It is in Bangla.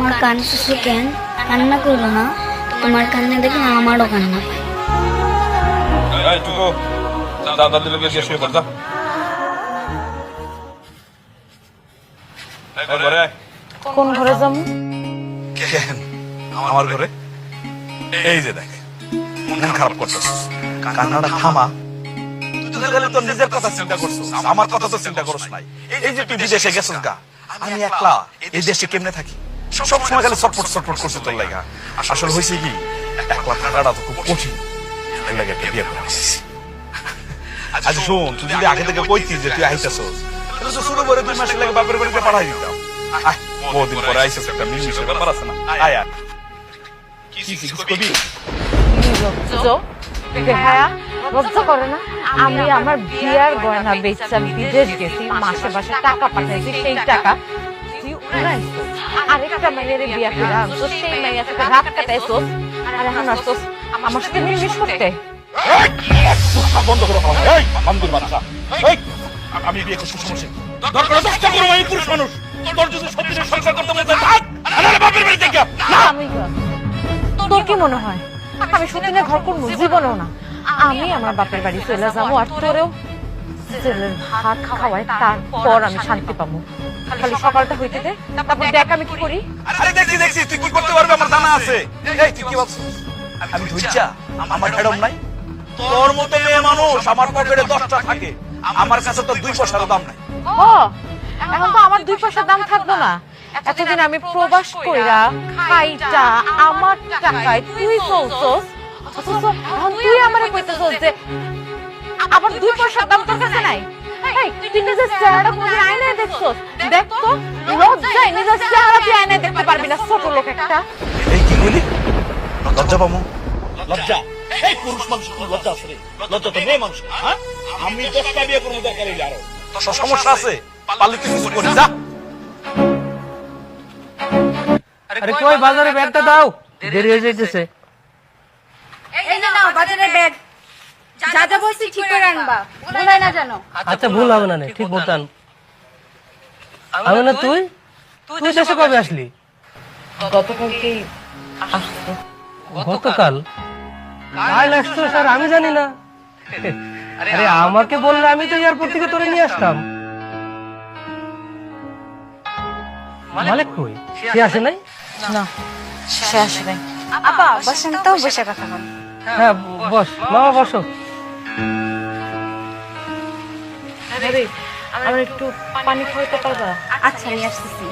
তোমার কাঁদতেছো কেন? কান্না করো না, তোমার কান্না দেখে আমারও কান্না পায়। এই টুকু দাদা দিলে গিয়ে শুয়ে পড় যা। এই ঘরে আয়। কোন ঘরে যাবো? কেন আমার ঘরে? এই যে দেখ মন খারাপ করতেছিস, কান্নাটা থামা। তুই তো খালি তোর নিজের কথা চিন্তা করছিস, আমার কথা তো চিন্তা করছ নাই। এই যে তুই বিদেশে গেছিস গা, আমি একলা এই দেশে কেমনে থাকি? সব সময় খালি ছটফট ছটফট করছিস তোর লাগা। আসলে হয়েছে কি, একলা থাকাটা তো খুব কঠিন, এর লাগে একটা বিয়ে করে আসছিস। আচ্ছা শোন, তুই যদি আগে থেকে কইতিস যে তুই আইতাছস, তাহলে তো শুরু করে 2 মাস লাগে বাপের বাড়িতে পাঠাই দিতাম। আয়, বহুদিন পরে আইসিস, একটা মিলমিশের ব্যাপার আছে না? আয় আয়, কি কবি? লজ্জা করে না? আমি আমার বিয়ার গয়না বেচা বিদেশ গেছি, মাসে মাসে টাকা পাঠাইছি, সেই টাকা তুই উড়াইছো। আরেকটা মেয়ের বিয়া করে আনছো, সেই মেয়ের সাথে রাত কাটাইছো, আর এখন আসছোস আমার সাথে মিলমিশ করতে। বন্ধ করো, এই বান্দর বাচ্চা, এই আমি বিয়ে করছি সমস্যা কি? দরকার 10টা করো, আমি পুরুষ মানুষ। তোর যদি সত্যি সংসার করতে মনে চায় থাক, আরে বাপের বাড়ি থেকে না। আমি তোর কি মনে হয় আমি সতীনের ঘর করবো? জীবনেও না। আমি আমার বাপের বাড়ি চলে যাবো, আর তোরেও ছেলের ভাত খাওয়াই, তারপর আমি শান্তি পাবো। খালি সকালটা হইতে দে, তারপর দেখ আমি কি করি। আরে দেখছি তুই কি করতে পারবি, আমার জানা আছে। এই তুই কি ভাবছিস আমি ধৈর্যা? আমার ফ্যাডম নাই? তোর মতো মেয়ে মানুষ আমার পকেটে 10টা থাকে, আমার কাছে তো 2 পয়সার দাম নাই। ও, এখন তো আমার 2 পয়সার দাম থাকবো না। এতদিন আমি প্রবাস কইরা খাইটা আমার টাকায় তুই চলছস, অথচ এখন তুই আমারে কইতেছস যে আবার 2 পয়সার দাম তোর কাছে নাই। এই তুই নিজের চেহারা কোনদিন আয়নায় দেখছস? দেখ তো, লজ্জায় নিজের চেহারা তুই আয়নায় দেখতে পারবি না, ছোট লোক একটা। এই কি বলি? লজ্জা পাবো? লজ্জা? এই পুরুষ মানুষ লজ্জা আছে রে? লজ্জা তো মেয়ে মানুষ। হ্যাঁ, আমি 10টা বিয়ে করব দরকার হইলে আরো। তোর সমস্যা আছে, পারলে তুই কিছু করিস যা। আরে কই বাজারে ব্যাগটা দাও, দেরি হয়ে যাইতেছে। এই যে নাও বাজারের ব্যাগ, যা যা বলছি ঠিক করে আনবা, ভুলাই না জানো। আচ্ছা ভুল হবে না, ঠিক বলতাম। আমি না তুই তুই দেশে কবে আসলি? গতকালকেই আসছে। গতকাল? কাল আসছো স্যার, আমি জানি না। আরে আমাকে বললে আমি তো এয়ারপোর্ট থেকে তোরে নিয়ে আসতাম। মালিক কই? সে আসে নাই? না, সে আসে নাই। আপা বসেন তো, বসে কথা বল। হ্যাঁ বস মামা, বসো। আরে আমার একটু পানি খাওয়াতে পারবা? আচ্ছা নিয়ে আসতেছি।